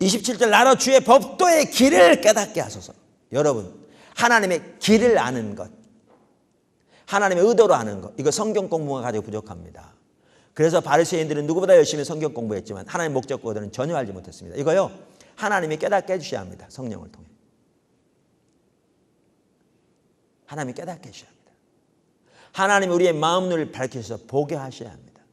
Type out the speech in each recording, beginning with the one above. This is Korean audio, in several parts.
27절 나로 주의 법도의 길을 깨닫게 하소서. 여러분, 하나님의 길을 아는 것, 하나님의 의도로 아는 것, 이거 성경 공부가 가지고 부족합니다. 그래서 바리새인들은 누구보다 열심히 성경 공부했지만 하나님의 목적과는 전혀 알지 못했습니다. 이거요, 하나님이 깨닫게 해주셔야 합니다. 성령을 통해. 하나님이 깨닫게 해주셔야 합니다. 하나님이 우리의 마음 눈을 밝히셔서 보게 하셔야 합니다.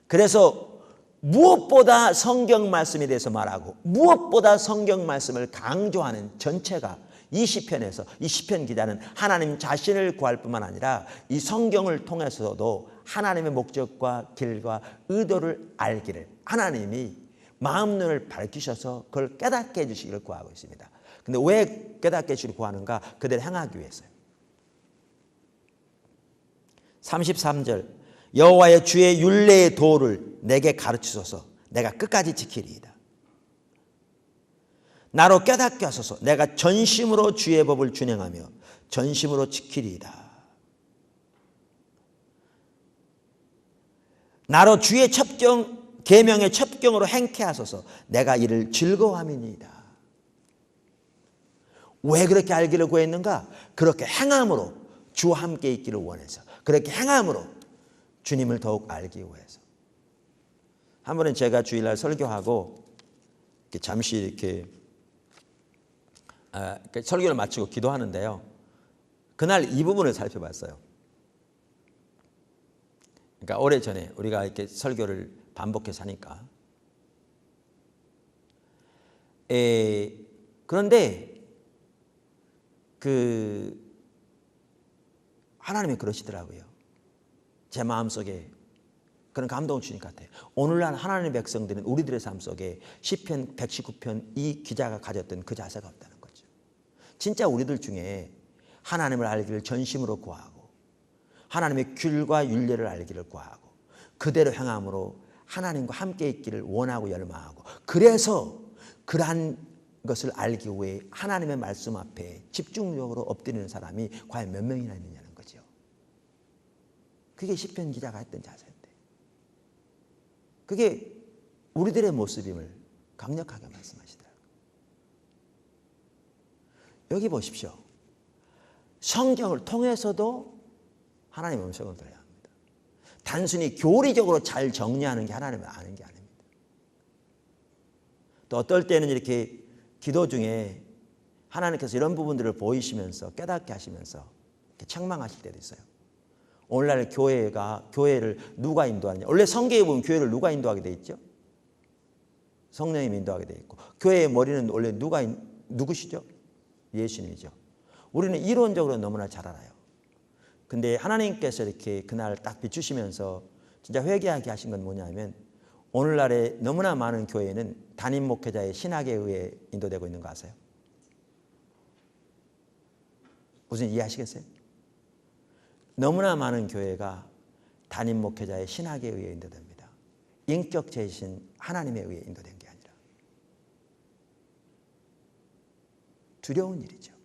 그래서 무엇보다 성경 말씀에 대해서 말하고 무엇보다 성경 말씀을 강조하는 전체가 이 시편에서, 이 시편 기자는 하나님 자신을 구할 뿐만 아니라 이 성경을 통해서도 하나님의 목적과 길과 의도를 알기를, 하나님이 마음 눈을 밝히셔서 그걸 깨닫게 해주시기를 구하고 있습니다. 근데 왜 깨닫게 해주시기를 구하는가? 그대로 행하기 위해서요. 33절 여호와의 주의 율례의 도를 내게 가르치소서. 내가 끝까지 지키리이다. 나로 깨닫게 하소서. 내가 전심으로 주의 법을 준행하며 전심으로 지키리이다. 나로 주의 첩경 계명의 첩경으로 행케 하소서. 내가 이를 즐거워함이니이다. 왜 그렇게 알기를 구했는가? 그렇게 행함으로 주와 함께 있기를 원해서, 그렇게 행함으로 주님을 더욱 알기 위해서. 한 번은 제가 주일날 설교하고 이렇게 잠시 이렇게 설교를 마치고 기도하는데요, 그날 이 부분을 살펴봤어요. 그러니까 오래전에 우리가 이렇게 설교를 반복해서 하니까. 그런데 하나님이 그러시더라고요. 제 마음속에 그런 감동을 주신 것 같아요. 오늘날 하나님의 백성들은 우리들의 삶 속에 시편 119편 이 기자가 가졌던 그 자세가 없다는 거죠. 진짜 우리들 중에 하나님을 알기를 전심으로 구하고 하나님의 귤과 율례를 알기를 구하고 그대로 행함으로 하나님과 함께 있기를 원하고 열망하고, 그래서 그러한 것을 알기 위해 하나님의 말씀 앞에 집중적으로 엎드리는 사람이 과연 몇 명이나 있느냐는 거죠. 그게 시편 기자가 했던 자세인데, 그게 우리들의 모습임을 강력하게 말씀하시더라고요. 여기 보십시오. 성경을 통해서도 하나님의 음성을 들어야 합니다. 단순히 교리적으로 잘 정리하는 게 하나님을 아는 게 아닙니다. 또 어떨 때는 이렇게 기도 중에 하나님께서 이런 부분들을 보이시면서 깨닫게 하시면서 이렇게 책망하실 때도 있어요. 오늘날 교회를 누가 인도하느냐. 원래 성경에 보면 교회를 누가 인도하게 돼 있죠? 성령님이 인도하게 돼 있고, 교회의 머리는 원래 누구시죠? 예수님이죠. 우리는 이론적으로 너무나 잘 알아요. 근데 하나님께서 이렇게 그날 딱 비추시면서 진짜 회개하게 하신 건 뭐냐면, 오늘날에 너무나 많은 교회는 담임 목회자의 신학에 의해 인도되고 있는 거 아세요? 무슨 이해하시겠어요? 너무나 많은 교회가 담임 목회자의 신학에 의해 인도됩니다. 인격체이신 하나님에 의해 인도된 게 아니라. 두려운 일이죠.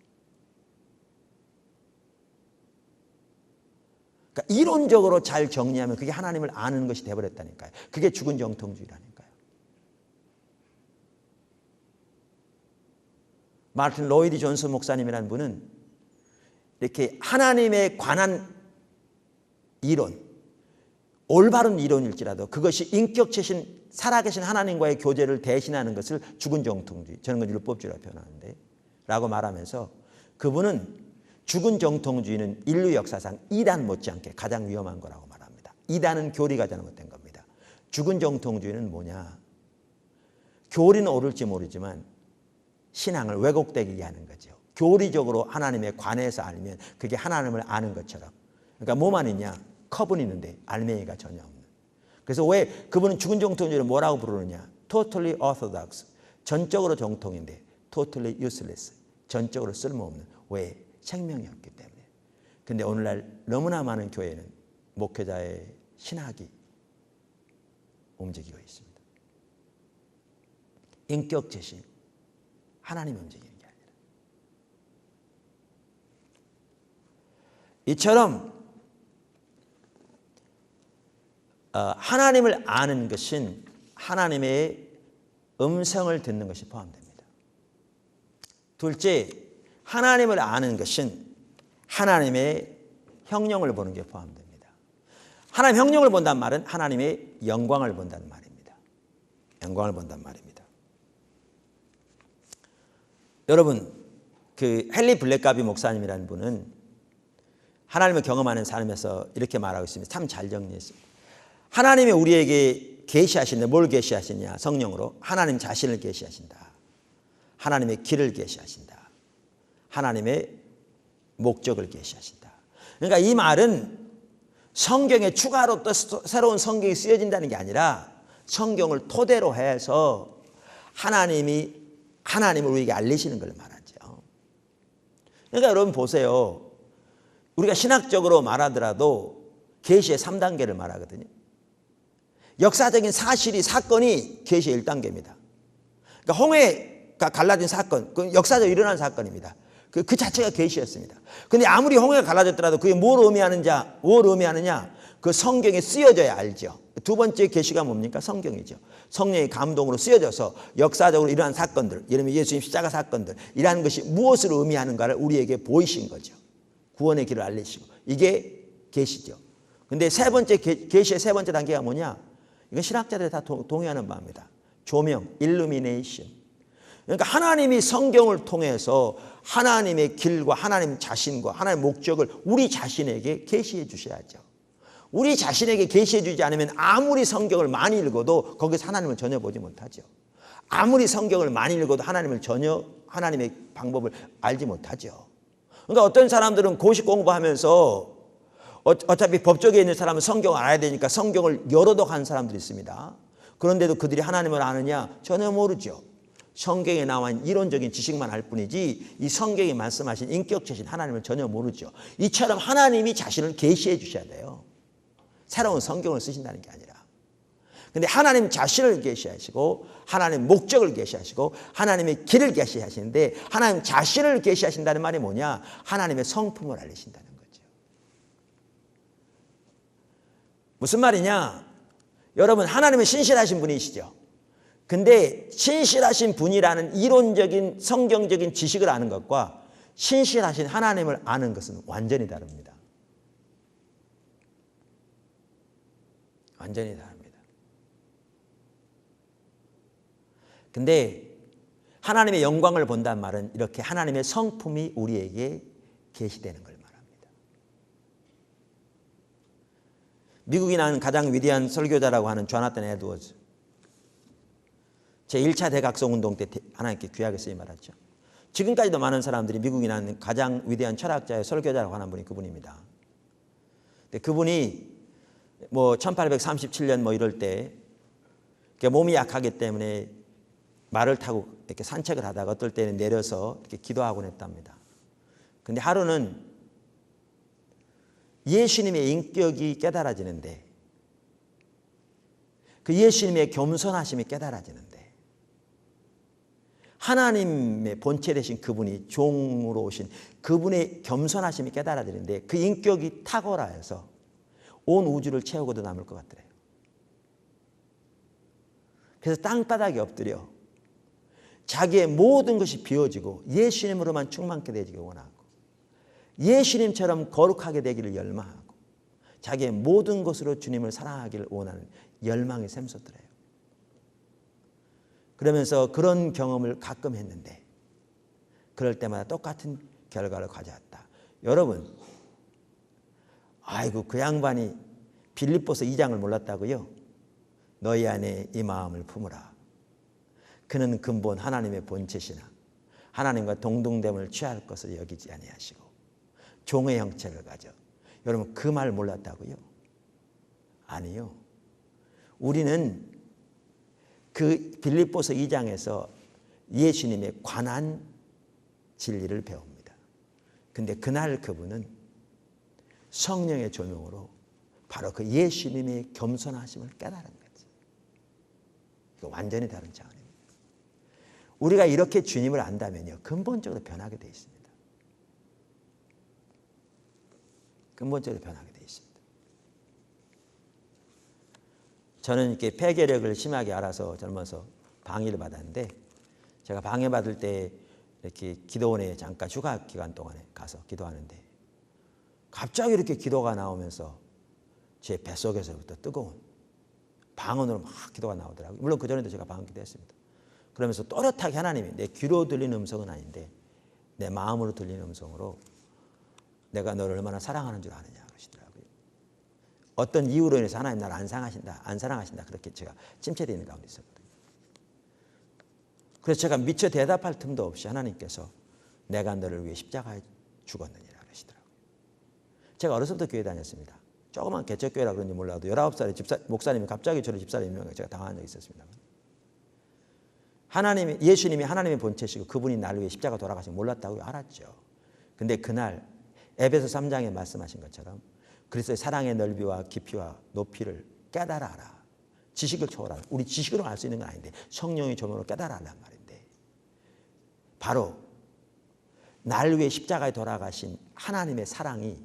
그러니까 이론적으로 잘 정리하면 그게 하나님을 아는 것이 되어버렸다니까요. 그게 죽은 정통주의라니까요. 마틴 로이드 존슨 목사님이라는 분은 이렇게 하나님에 관한 이론, 올바른 이론일지라도 그것이 인격체신 살아계신 하나님과의 교제를 대신하는 것을 죽은 정통주의, 저는 건 율법주의라고 표현하는데 라고 말하면서, 그분은 죽은 정통주의는 인류 역사상 이단 못지않게 가장 위험한 거라고 말합니다. 이단은 교리가 잘못된 겁니다. 죽은 정통주의는 뭐냐? 교리는 옳을지 모르지만 신앙을 왜곡되게 하는 거죠. 교리적으로 하나님에 관해서 알면 그게 하나님을 아는 것처럼. 그러니까 뭐만 있냐? 컵은 있는데 알맹이가 전혀 없는. 그래서 왜 그분은 죽은 정통주의를 뭐라고 부르느냐? Totally orthodox. 전적으로 정통인데 totally useless. 전적으로 쓸모없는. 왜? 생명이 없기 때문에. 근데 오늘날 너무나 많은 교회는 목회자의 신학이 움직이고 있습니다. 인격 제신, 하나님이 움직이는 게 아니라. 이처럼 하나님을 아는 것은 하나님의 음성을 듣는 것이 포함됩니다. 둘째, 하나님을 아는 것은 하나님의 형용을 보는 게 포함됩니다. 하나님 형용을 본다는 말은 하나님의 영광을 본다는 말입니다. 영광을 본다는 말입니다. 여러분, 그 헨리 블랙가비 목사님이라는 분은 하나님을 경험하는 삶에서 이렇게 말하고 있습니다. 참 잘 정리했습니다. 하나님이 우리에게 계시하시는데 뭘 계시하시냐? 성령으로 하나님 자신을 계시하신다. 하나님의 길을 계시하신다. 하나님의 목적을 계시하신다. 그러니까 이 말은 성경에 추가로 또 새로운 성경이 쓰여진다는 게 아니라 성경을 토대로 해서 하나님을 우리에게 알리시는 걸 말하죠. 그러니까 여러분 보세요. 우리가 신학적으로 말하더라도 계시의 3단계를 말하거든요. 역사적인 사건이 계시의 1단계입니다. 그러니까 홍해가 갈라진 사건, 그 역사적으로 일어난 사건입니다. 그 자체가 계시였습니다. 그런데 아무리 홍해가 갈라졌더라도 그게 뭘 의미하느냐? 그 성경에 쓰여져야 알죠. 두 번째 계시가 뭡니까? 성경이죠. 성령의 감동으로 쓰여져서 역사적으로 일어난 사건들, 예를 들면 예수님 십자가 사건들, 이라는 것이 무엇을 의미하는가를 우리에게 보이신 거죠. 구원의 길을 알리시고. 이게 계시죠. 근데 계시의 세 번째 단계가 뭐냐? 이건 신학자들이 다 동의하는 바입니다. 조명, illumination. 그러니까 하나님이 성경을 통해서 하나님의 길과 하나님 자신과 하나님의 목적을 우리 자신에게 계시해 주셔야죠. 우리 자신에게 계시해 주지 않으면 아무리 성경을 많이 읽어도 거기서 하나님을 전혀 보지 못하죠. 아무리 성경을 많이 읽어도 하나님의 방법을 알지 못하죠. 그러니까 어떤 사람들은 고시 공부하면서 어차피 법조계에 있는 사람은 성경을 알아야 되니까 성경을 여러 독 한 사람들이 있습니다. 그런데도 그들이 하나님을 아느냐? 전혀 모르죠. 성경에 나와 있는 이론적인 지식만 알 뿐이지 이 성경이 말씀하신 인격체신 하나님을 전혀 모르죠. 이처럼 하나님이 자신을 계시해 주셔야 돼요. 새로운 성경을 쓰신다는 게 아니라. 근데 하나님 자신을 계시하시고 하나님 목적을 계시하시고 하나님의 길을 계시하시는데 하나님 자신을 계시하신다는 말이 뭐냐? 하나님의 성품을 알리신다는 거죠. 무슨 말이냐? 여러분, 하나님은 신실하신 분이시죠. 근데 신실하신 분이라는 이론적인 성경적인 지식을 아는 것과 신실하신 하나님을 아는 것은 완전히 다릅니다. 완전히 다릅니다. 근데 하나님의 영광을 본다는 말은 이렇게 하나님의 성품이 우리에게 계시되는 걸 말합니다. 미국이 낳은 가장 위대한 설교자라고 하는 조나단 에드워즈. 제1차 대각성 운동 때 하나님께 귀하게 쓰임 받았죠. 지금까지도 많은 사람들이 미국이 낳은 가장 위대한 철학자의 설교자라고 하는 분이 그분입니다. 근데 그분이 1837년 이럴 때 몸이 약하기 때문에 말을 타고 이렇게 산책을 하다가 어떨 때는 내려서 이렇게 기도하곤 했답니다. 근데 하루는 예수님의 인격이 깨달아지는데 그 예수님의 겸손하심이 깨달아지는데 하나님의 본체 되신 그분이 종으로 오신 그분의 겸손하심이 깨달아지는데 그 인격이 탁월하여서 온 우주를 채우고도 남을 것 같더래요. 그래서 땅바닥에 엎드려 자기의 모든 것이 비워지고 예수님으로만 충만케 되기를 원하고 예수님처럼 거룩하게 되기를 열망하고 자기의 모든 것으로 주님을 사랑하기를 원하는 열망이 샘솟더래요. 그러면서 그런 경험을 가끔 했는데 그럴 때마다 똑같은 결과를 가져왔다. 여러분, 아이고 그 양반이 빌립보서 2장을 몰랐다고요? 너희 안에 이 마음을 품으라. 그는 근본 하나님의 본체시나 하나님과 동등됨을 취할 것을 여기지 아니하시고 종의 형체를 가져. 여러분 그 말 몰랐다고요? 아니요. 우리는 그 빌립보서 2장에서 예수님에 관한 진리를 배웁니다. 근데 그날 그분은 성령의 조명으로 바로 그 예수님의 겸손하심을 깨달은 거지. 이거 완전히 다른 차원입니다. 우리가 이렇게 주님을 안다면요, 근본적으로 변하게 되어 있습니다. 근본적으로 변하게 되어 있습니다. 저는 이렇게 폐결핵을 심하게 앓아서 젊어서 방해를 받았는데 제가 방해받을 때 이렇게 기도원에 잠깐 휴가 기간 동안에 가서 기도하는데 갑자기 이렇게 기도가 나오면서 제 뱃속에서부터 뜨거운 방언으로 막 기도가 나오더라고요. 물론 그전에도 제가 방언 기도했습니다. 그러면서 또렷하게 하나님이 내 귀로 들리는 음성은 아닌데 내 마음으로 들리는 음성으로 내가 너를 얼마나 사랑하는 줄 아느냐 그러시더라고요. 어떤 이유로 인해서 하나님 나를 안 사랑하신다 그렇게 제가 침체되어 있는 가운데 있었거든요. 그래서 제가 미처 대답할 틈도 없이 하나님께서 내가 너를 위해 십자가에 죽었느니라 그러시더라고요. 제가 어렸을 때부터 교회 다녔습니다. 조그만 개척교회라 그런지 몰라도 19살에 목사님이 갑자기 저를 집사로 임명해 제가 당한 적이 있었습니다. 예수님이 하나님의 본체시고 그분이 나를 위해 십자가 돌아가신 걸 몰랐다고 알았죠. 근데 그날 에베소 3장에 말씀하신 것처럼 그리스도의 사랑의 넓이와 깊이와 높이를 깨달아라. 지식을 초월하라. 우리 지식으로 알 수 있는 건 아닌데 성령의 조명으로 깨달아라는 말인데 바로 나를 위해 십자가에 돌아가신 하나님의 사랑이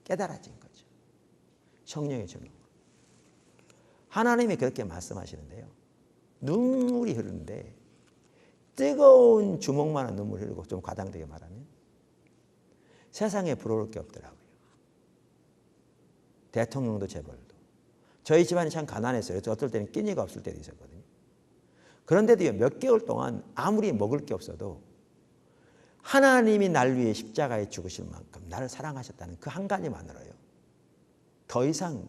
깨달아진 거죠. 성령의 조명으로. 하나님이 그렇게 말씀하시는데요. 눈물이 흐르는데 뜨거운 주먹만한 눈물을 흐르고 좀 과장되게 말하면 세상에 부러울 게 없더라고요. 대통령도 재벌도. 저희 집안이 참 가난했어요. 그래서 어떨 때는 끼니가 없을 때도 있었거든요. 그런데도 몇 개월 동안 아무리 먹을 게 없어도 하나님이 날 위해 십자가에 죽으실 만큼 나를 사랑하셨다는 그 한 가지만으로요. 더 이상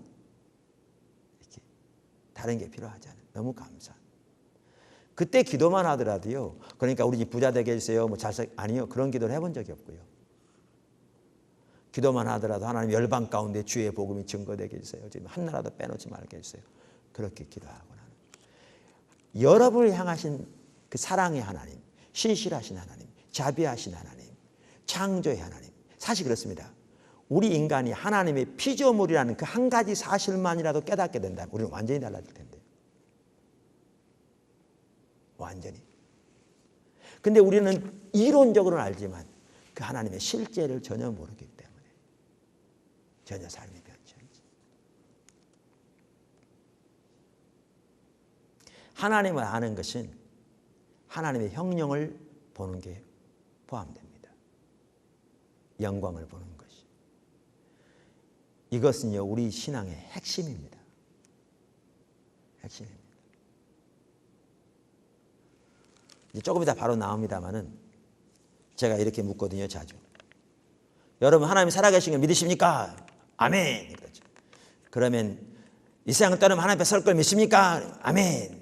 이렇게 다른 게 필요하지 않아요. 너무 감사. 그때 기도만 하더라도요. 그러니까 우리 집 부자 되게 해주세요. 아니요. 그런 기도를 해본 적이 없고요. 기도만 하더라도 하나님 열방 가운데 주의 복음이 증거되게 해주세요. 지금 하나라도 빼놓지 말게 해주세요. 그렇게 기도하고 나는 여러분을 향하신 그 사랑의 하나님, 신실하신 하나님, 자비하신 하나님, 창조의 하나님. 사실 그렇습니다. 우리 인간이 하나님의 피조물이라는 그 한 가지 사실만이라도 깨닫게 된다면 우리는 완전히 달라질 텐데요. 완전히. 근데 우리는 이론적으로는 알지만 그 하나님의 실제를 전혀 모르기 때문에 전혀 삶이 변치 않지. 하나님을 아는 것은 하나님의 형령을 보는 게 포함됩니다. 영광을 보는 것이. 이것은요, 우리 신앙의 핵심입니다. 핵심입니다. 이제 조금 이따 바로 나옵니다만은 제가 이렇게 묻거든요, 자주. 여러분, 하나님 살아계신 걸 믿으십니까? 아멘. 그러죠. 그러면 이 세상을 떠나면 하나님 앞에 설 걸 믿습니까? 아멘.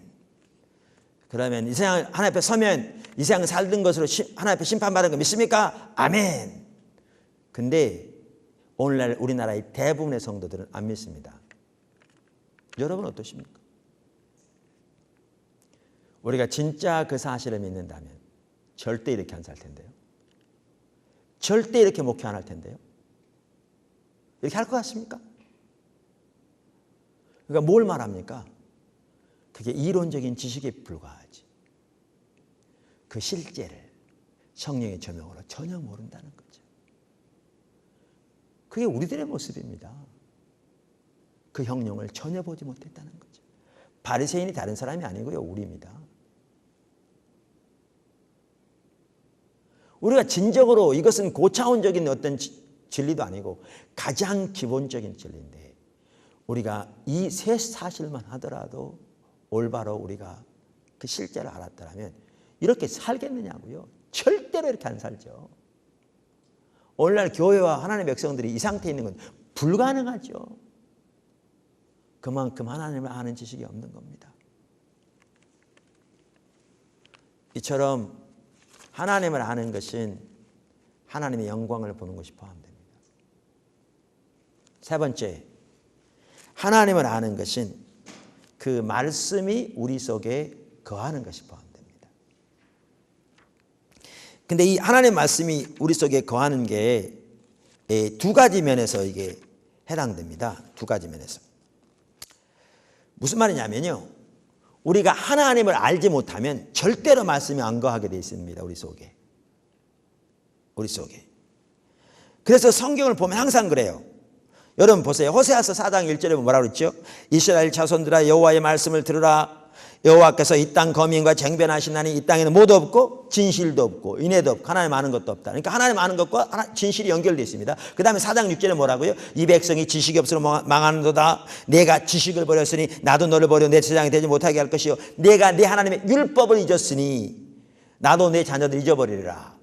그러면 이 세상 하나님 앞에 서면 이 세상 살던 것으로 하나님 앞에 심판받은 거 믿습니까? 아멘. 근데 오늘날 우리나라의 대부분의 성도들은 안 믿습니다. 여러분 어떠십니까? 우리가 진짜 그 사실을 믿는다면 절대 이렇게 안 살 텐데요. 절대 이렇게 목회 안 할 텐데요. 이렇게 할 것 같습니까? 그러니까 뭘 말합니까? 그게 이론적인 지식에 불과하지. 그 실제를 성령의 조명으로 전혀 모른다는 거죠. 그게 우리들의 모습입니다. 그 형령을 전혀 보지 못했다는 거죠. 바리새인이 다른 사람이 아니고요, 우리입니다. 우리가 진정으로 이것은 고차원적인 어떤 진리도 아니고 가장 기본적인 진리인데 우리가 이 세 사실만 하더라도 올바로 우리가 그 실제를 알았더라면 이렇게 살겠느냐고요. 절대로 이렇게 안 살죠. 오늘날 교회와 하나님의 백성들이 이 상태에 있는 건 불가능하죠. 그만큼 하나님을 아는 지식이 없는 겁니다. 이처럼 하나님을 아는 것은 하나님의 영광을 보는 것이 포함됩니다. 세 번째, 하나님을 아는 것은 그 말씀이 우리 속에 거하는 것이 포함됩니다. 근데 이 하나님의 말씀이 우리 속에 거하는 게 두 가지 면에서 이게 해당됩니다. 두 가지 면에서. 무슨 말이냐면요. 우리가 하나님을 알지 못하면 절대로 말씀이 안 거하게 되어 있습니다. 우리 속에. 우리 속에. 그래서 성경을 보면 항상 그래요. 여러분 보세요. 호세아서 4장 1절에 뭐라고 그랬죠? 이스라엘 자손들아 여호와의 말씀을 들으라. 여호와께서 이 땅 거민과 쟁변하시나니 이 땅에는 모두 없고 진실도 없고 인애도 없고 하나님 아는 것도 없다. 그러니까 하나님 아는 것과 진실이 연결되어 있습니다. 그 다음에 4장 6절에 뭐라고요? 이 백성이 지식이 없으로 망하는도다. 내가 지식을 버렸으니 나도 너를 버려 내 제장이 되지 못하게 할 것이요 내가 내 하나님의 율법을 잊었으니 나도 내 자녀들 잊어버리리라.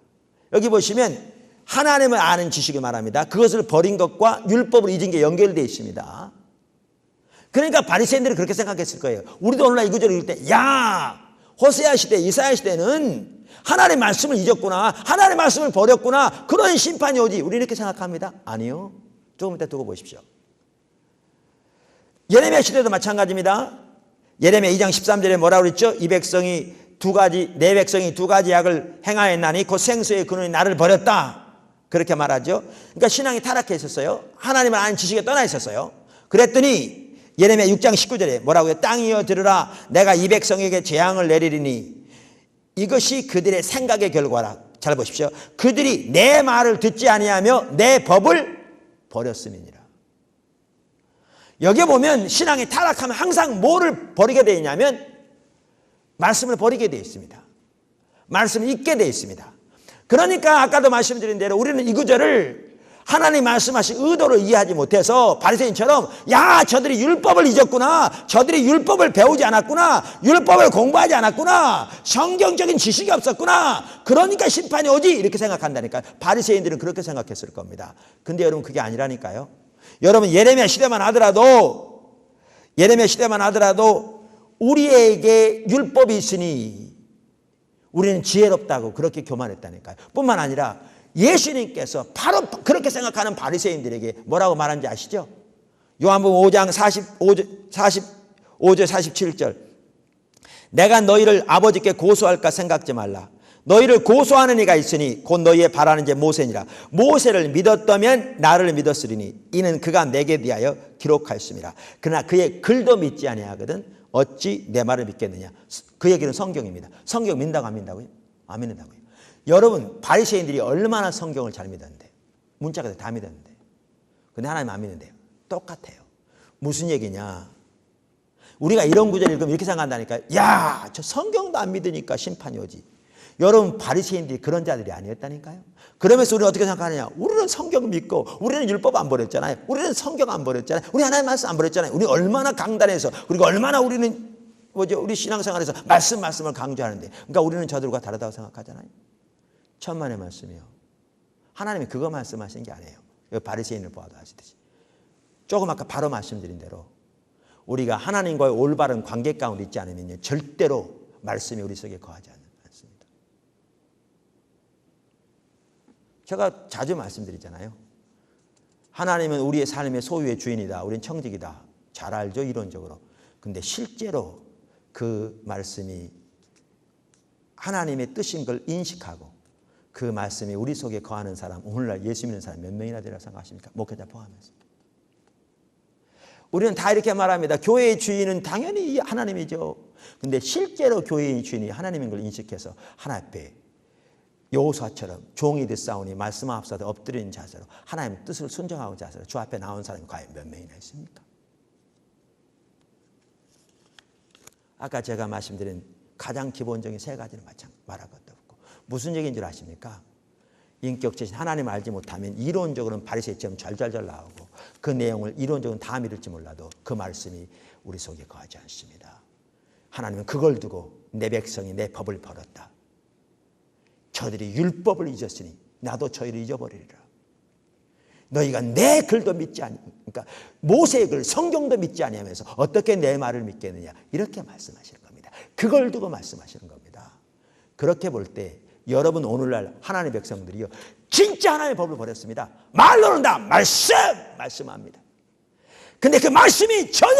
여기 보시면 하나님을 아는 지식을 말합니다. 그것을 버린 것과 율법을 잊은 게 연결되어 있습니다. 그러니까 바리새인들이 그렇게 생각했을 거예요. 우리도 오늘날 이 구절을 읽을 때, 야, 호세아 시대, 이사야 시대는 하나님의 말씀을 잊었구나, 하나님의 말씀을 버렸구나, 그런 심판이 오지. 우리 이렇게 생각합니다. 아니요. 조금 이따 두고 보십시오. 예레미야 시대도 마찬가지입니다. 예레미야 2장 13절에 뭐라고 그랬죠? 내 백성이 두 가지 악을 행하였나니 곧 생수의 근원이 나를 버렸다. 그렇게 말하죠. 그러니까 신앙이 타락해 있었어요. 하나님을 아는 지식에 떠나 있었어요. 그랬더니 예레미야 6장 19절에 뭐라고요? 땅이여 들으라. 내가 이 백성에게 재앙을 내리리니 이것이 그들의 생각의 결과라. 잘 보십시오. 그들이 내 말을 듣지 아니하며 내 법을 버렸음이니라. 여기 보면 신앙이 타락하면 항상 뭐를 버리게 되어 있냐면 말씀을 버리게 되어 있습니다. 말씀을 잊게 되어 있습니다. 그러니까 아까도 말씀드린 대로 우리는 이 구절을 하나님 말씀하신 의도를 이해하지 못해서 바리새인처럼 야 저들이 율법을 잊었구나, 저들이 율법을 배우지 않았구나, 율법을 공부하지 않았구나, 성경적인 지식이 없었구나, 그러니까 심판이 오지 이렇게 생각한다니까요. 바리새인들은 그렇게 생각했을 겁니다. 근데 여러분 그게 아니라니까요. 여러분 예레미야 시대만 하더라도 우리에게 율법이 있으니 우리는 지혜롭다고 그렇게 교만했다니까요. 뿐만 아니라 예수님께서 바로 그렇게 생각하는 바리새인들에게 뭐라고 말한지 아시죠? 요한복음 5장 45절 47절 내가 너희를 아버지께 고소할까 생각지 말라. 너희를 고소하는 이가 있으니 곧 너희의 바라는 자 모세니라. 모세를 믿었다면 나를 믿었으리니 이는 그가 내게 대하여 기록하였습니다. 그러나 그의 글도 믿지 아니하거든 어찌 내 말을 믿겠느냐. 그 얘기는 성경입니다. 성경 믿는다고 안 믿는다고요? 안 믿는다고요. 여러분 바리새인들이 얼마나 성경을 잘 믿었는데 문자가 다 믿었는데 근데 하나님 안 믿는데요. 똑같아요. 무슨 얘기냐. 우리가 이런 구절 읽으면 이렇게 생각한다니까요. 야, 저 성경도 안 믿으니까 심판이 오지. 여러분 바리새인들이 그런 자들이 아니었다니까요. 그러면서 우리는 어떻게 생각하느냐. 우리는 성경 믿고 우리는 율법 안 버렸잖아요. 우리는 성경 안 버렸잖아요. 우리 하나님 말씀 안 버렸잖아요. 우리 얼마나 강단해서 그리고 얼마나 우리는 우리 신앙생활에서 말씀을 강조하는데 그러니까 우리는 저들과 다르다고 생각하잖아요. 천만의 말씀이요. 하나님이 그거 말씀하신 게 아니에요. 바리새인을 보아도 아시듯이. 조금 아까 바로 말씀드린 대로 우리가 하나님과의 올바른 관계 가운데 있지 않으면 절대로 말씀이 우리 속에 거하지 않습니다. 제가 자주 말씀드리잖아요. 하나님은 우리의 삶의 소유의 주인이다. 우리는 청직이다. 잘 알죠, 이론적으로. 근데 실제로 그 말씀이 하나님의 뜻인 걸 인식하고 그 말씀이 우리 속에 거하는 사람, 오늘날 예수 믿는 사람 몇 명이나 되라고 생각하십니까? 목회자 포함해서. 우리는 다 이렇게 말합니다. 교회의 주인은 당연히 하나님이죠. 근데 실제로 교회의 주인이 하나님인 걸 인식해서 하나님 앞에 여호수아처럼 종이 됐사오니 말씀 앞서도 엎드리는 자세로 하나님의 뜻을 순종하고 자세로 주 앞에 나온 사람이 과연 몇 명이나 있습니까? 아까 제가 말씀드린 가장 기본적인 세 가지는 말할 것도 없고 무슨 얘기인 줄 아십니까? 인격체신 하나님을 알지 못하면 이론적으로는 바리새인처럼 잘잘잘 나오고 그 내용을 이론적으로는 다 믿을지 몰라도 그 말씀이 우리 속에 거하지 않습니다. 하나님은 그걸 두고 내 백성이 내 법을 버렸다. 저들이 율법을 잊었으니 나도 저희를 잊어버리리라. 너희가 내 글도 믿지 아니, 그러니까 모세의 글, 성경도 믿지 아니하면서 어떻게 내 말을 믿겠느냐 이렇게 말씀하시는 겁니다. 그걸 두고 말씀하시는 겁니다. 그렇게 볼 때 여러분 오늘날 하나님의 백성들이요 진짜 하나님의 법을 버렸습니다. 말로는 다 말씀합니다. 근데 그 말씀이 전혀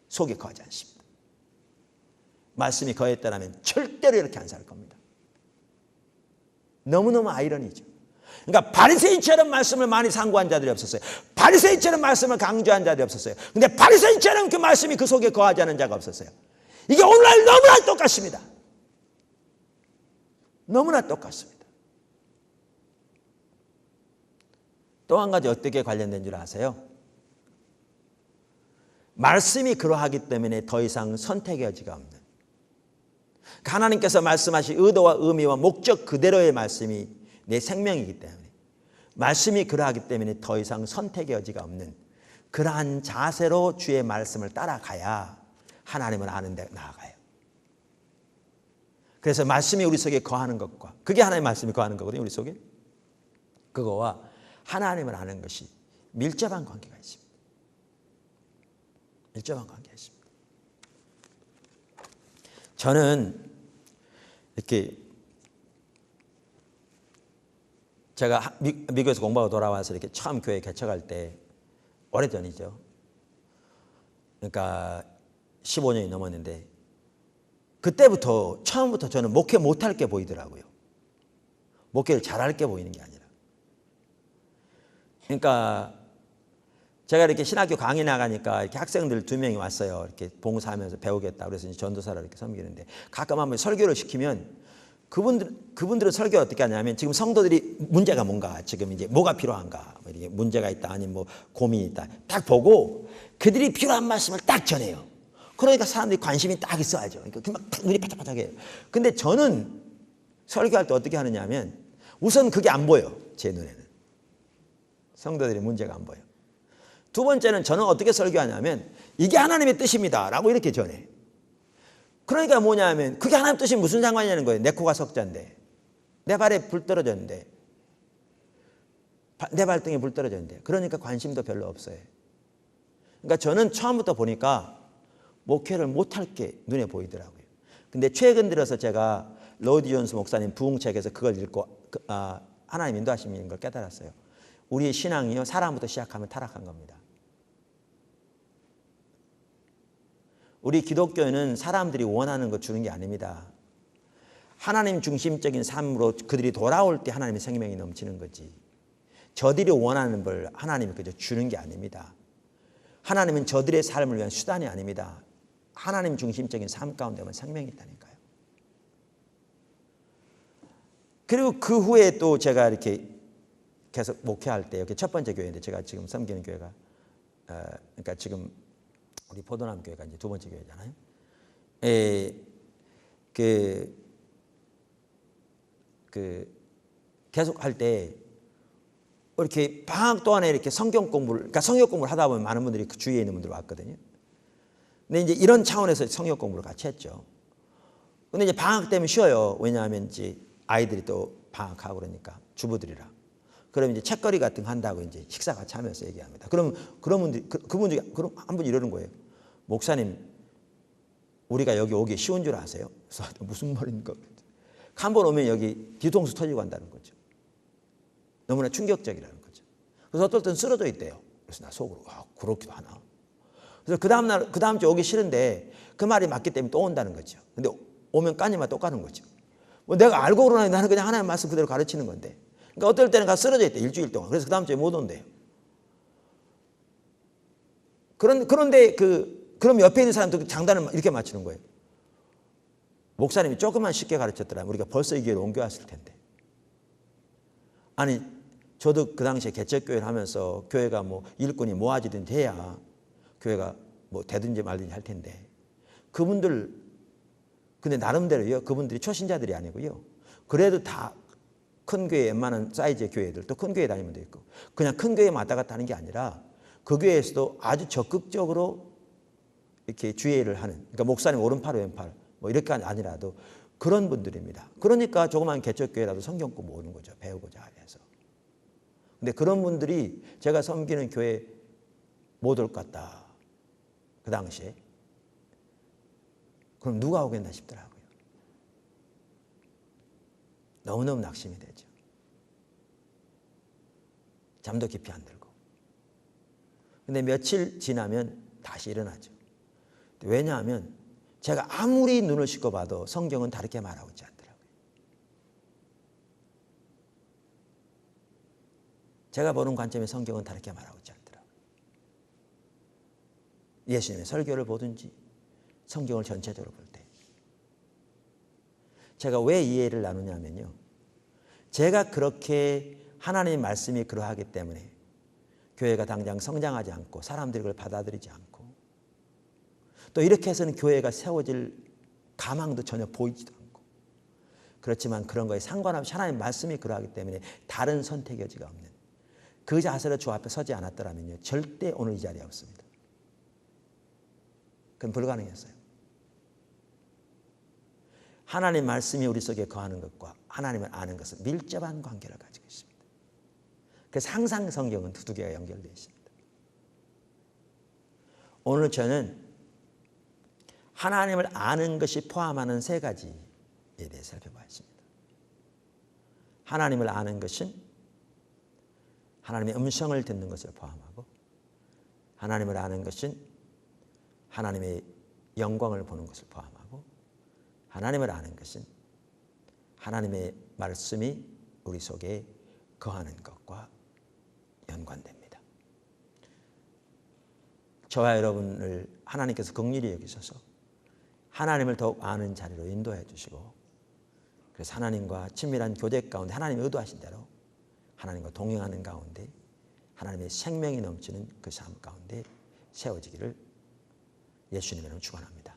속에 거하지 않습니다. 말씀이 거했다면 절대로 이렇게 안 살 겁니다. 너무너무 아이러니죠. 그러니까 바리새인처럼 말씀을 많이 상고한 자들이 없었어요. 바리새인처럼 말씀을 강조한 자들이 없었어요. 근데 바리새인처럼 그 말씀이 그 속에 거하지 않은 자가 없었어요. 이게 오늘날 너무나 똑같습니다. 너무나 똑같습니다. 또 한 가지 어떻게 관련된 줄 아세요? 말씀이 그러하기 때문에 더 이상 선택의 여지가 없는, 하나님께서 말씀하신 의도와 의미와 목적 그대로의 말씀이 내 생명이기 때문에, 말씀이 그러하기 때문에 더 이상 선택의 여지가 없는 그러한 자세로 주의 말씀을 따라가야 하나님을 아는 데 나아가요. 그래서 말씀이 우리 속에 거하는 것과, 그게 하나님의 말씀이 거하는 거거든요, 우리 속에. 그거와 하나님을 아는 것이 밀접한 관계가 있습니다. 밀접한 관계가 있습니다. 저는 이렇게 제가 미국에서 공부하고 돌아와서 이렇게 처음 교회 개척할 때, 오래전이죠. 그러니까 15년이 넘었는데, 그때부터 처음부터 저는 목회 못할 게 보이더라고요. 목회를 잘할 게 보이는 게 아니라. 그러니까 제가 이렇게 신학교 강의 나가니까 이렇게 학생들 2명이 왔어요. 이렇게 봉사하면서 배우겠다. 그래서 이제 전도사를 이렇게 섬기는데, 가끔 한번 설교를 시키면 그분들은 설교를 어떻게 하냐면, 지금 성도들이 문제가 뭔가, 지금 이제 뭐가 필요한가, 뭐 이렇게 문제가 있다, 아니면 뭐 고민이 있다, 딱 보고 그들이 필요한 말씀을 딱 전해요. 그러니까 사람들이 관심이 딱 있어야죠. 그러니까 막 눈이 바짝바짝해요. 근데 저는 설교할 때 어떻게 하느냐 하면, 우선 그게 안 보여. 제 눈에는 성도들의 문제가 안 보여. 두 번째는 저는 어떻게 설교하냐면, 이게 하나님의 뜻입니다 라고 이렇게 전해. 그러니까 뭐냐 하면, 그게 하나님 뜻이 무슨 상관이냐는 거예요. 내 코가 석자인데, 내 발에 불 떨어졌는데, 내 발등에 불 떨어졌는데, 그러니까 관심도 별로 없어요. 그러니까 저는 처음부터 보니까 목회를 못할 게 눈에 보이더라고요. 근데 최근 들어서 제가 로이드 존스 목사님 부흥책에서 그걸 읽고 하나님 인도하심인 걸 깨달았어요. 우리의 신앙이요, 사람부터 시작하면 타락한 겁니다. 우리 기독교는 사람들이 원하는 거 주는 게 아닙니다. 하나님 중심적인 삶으로 그들이 돌아올 때 하나님의 생명이 넘치는 거지, 저들이 원하는 걸 하나님이 그저 주는 게 아닙니다. 하나님은 저들의 삶을 위한 수단이 아닙니다. 하나님 중심적인 삶 가운데만 생명이 있다니까요. 그리고 그 후에 또 제가 이렇게 계속 목회할 때, 여기 첫 번째 교회인데, 제가 지금 섬기는 교회가 그러니까 지금 우리 포도남 교회가 이제 두 번째 교회잖아요. 계속 할 때 이렇게 방학 동안에 이렇게 성경 공부를, 그러니까 성경 공부를 하다 보면 많은 분들이 그 주위에 있는 분들 왔거든요. 근데 이제 이런 차원에서 성경 공부를 같이 했죠. 근데 이제 방학 때문에 쉬어요. 왜냐하면 이제 아이들이 또 방학하고 그러니까, 주부들이랑. 그럼 이제 책거리 같은 거 한다고 이제 식사 같이 하면서 얘기합니다. 그럼 그런 분들이, 그분들이, 그럼 한 분이 이러는 거예요. 목사님, 우리가 여기 오기 쉬운 줄 아세요? 그래서 무슨 말입니까? 한 번 오면 여기 뒤통수 터지고 한다는 거죠. 너무나 충격적이라는 거죠. 그래서 어떨 땐 쓰러져 있대요. 그래서 나 속으로, 그렇기도 하나. 그래서 그 다음 주 오기 싫은데 그 말이 맞기 때문에 또 온다는 거죠. 근데 오면 까니만 또 까는 거죠. 뭐 내가 알고 그러나, 나는 그냥 하나님의 말씀 그대로 가르치는 건데. 그러니까 어떨 때는 가서 쓰러져 있대, 일주일 동안. 그래서 그 다음 주에 못 온대요. 그런데 그럼 옆에 있는 사람도 장단을 이렇게 맞추는 거예요. 목사님이 조금만 쉽게 가르쳤더라면 우리가 벌써 이 교회로 옮겨왔을 텐데. 아니, 저도 그 당시에 개척교회를 하면서 교회가 뭐 일꾼이 모아지든 돼야 교회가 뭐 되든지 말든지 할 텐데, 그분들, 근데 나름대로요, 그분들이 초신자들이 아니고요, 그래도 다 큰 교회, 웬만한 사이즈의 교회들, 또 큰 교회 다니면 돼 있고, 그냥 큰 교회 왔다 갔다 하는 게 아니라 그 교회에서도 아주 적극적으로 이렇게 주의를 하는, 그러니까 목사님 오른팔 왼팔 뭐 이렇게 아니라도 그런 분들입니다. 그러니까 조그만 개척교회라도 성경 공부 오는 거죠, 배우고자 해서. 근데 그런 분들이 제가 섬기는 교회 못 올 것 같다, 그 당시에. 그럼 누가 오겠나 싶더라고요. 너무너무 낙심이 되죠. 잠도 깊이 안 들고. 근데 며칠 지나면 다시 일어나죠. 왜냐하면 제가 아무리 눈을 씻고 봐도 성경은 다르게 말하고 있지 않더라고요. 제가 보는 관점의 성경은 다르게 말하고 있지 않더라고요. 예수님의 설교를 보든지 성경을 전체적으로 볼 때. 제가 왜 이해를 나누냐면요, 제가 그렇게 하나님의 말씀이 그러하기 때문에 교회가 당장 성장하지 않고 사람들이 그걸 받아들이지 않고 또 이렇게 해서는 교회가 세워질 가망도 전혀 보이지도 않고, 그렇지만 그런 거에 상관없이 하나님의 말씀이 그러하기 때문에 다른 선택의 여지가 없는 그 자세로 주 앞에 서지 않았더라면요 절대 오늘 이 자리에 없습니다. 그건 불가능했어요. 하나님 말씀이 우리 속에 거하는 것과 하나님을 아는 것은 밀접한 관계를 가지고 있습니다. 그래서 항상 성경은 두 개가 연결되어 있습니다. 오늘 저는 하나님을 아는 것이 포함하는 세 가지에 대해 살펴보겠습니다. 하나님을 아는 것은 하나님의 음성을 듣는 것을 포함하고, 하나님을 아는 것은 하나님의 영광을 보는 것을 포함하고, 하나님을 아는 것은 하나님의 말씀이 우리 속에 거하는 것과 연관됩니다. 저와 여러분을 하나님께서 긍휼히 여기셔서 하나님을 더욱 아는 자리로 인도해 주시고, 그래서 하나님과 친밀한 교제 가운데 하나님이 의도하신 대로 하나님과 동행하는 가운데 하나님의 생명이 넘치는 그 삶 가운데 세워지기를 예수님의 이름으로 축원합니다.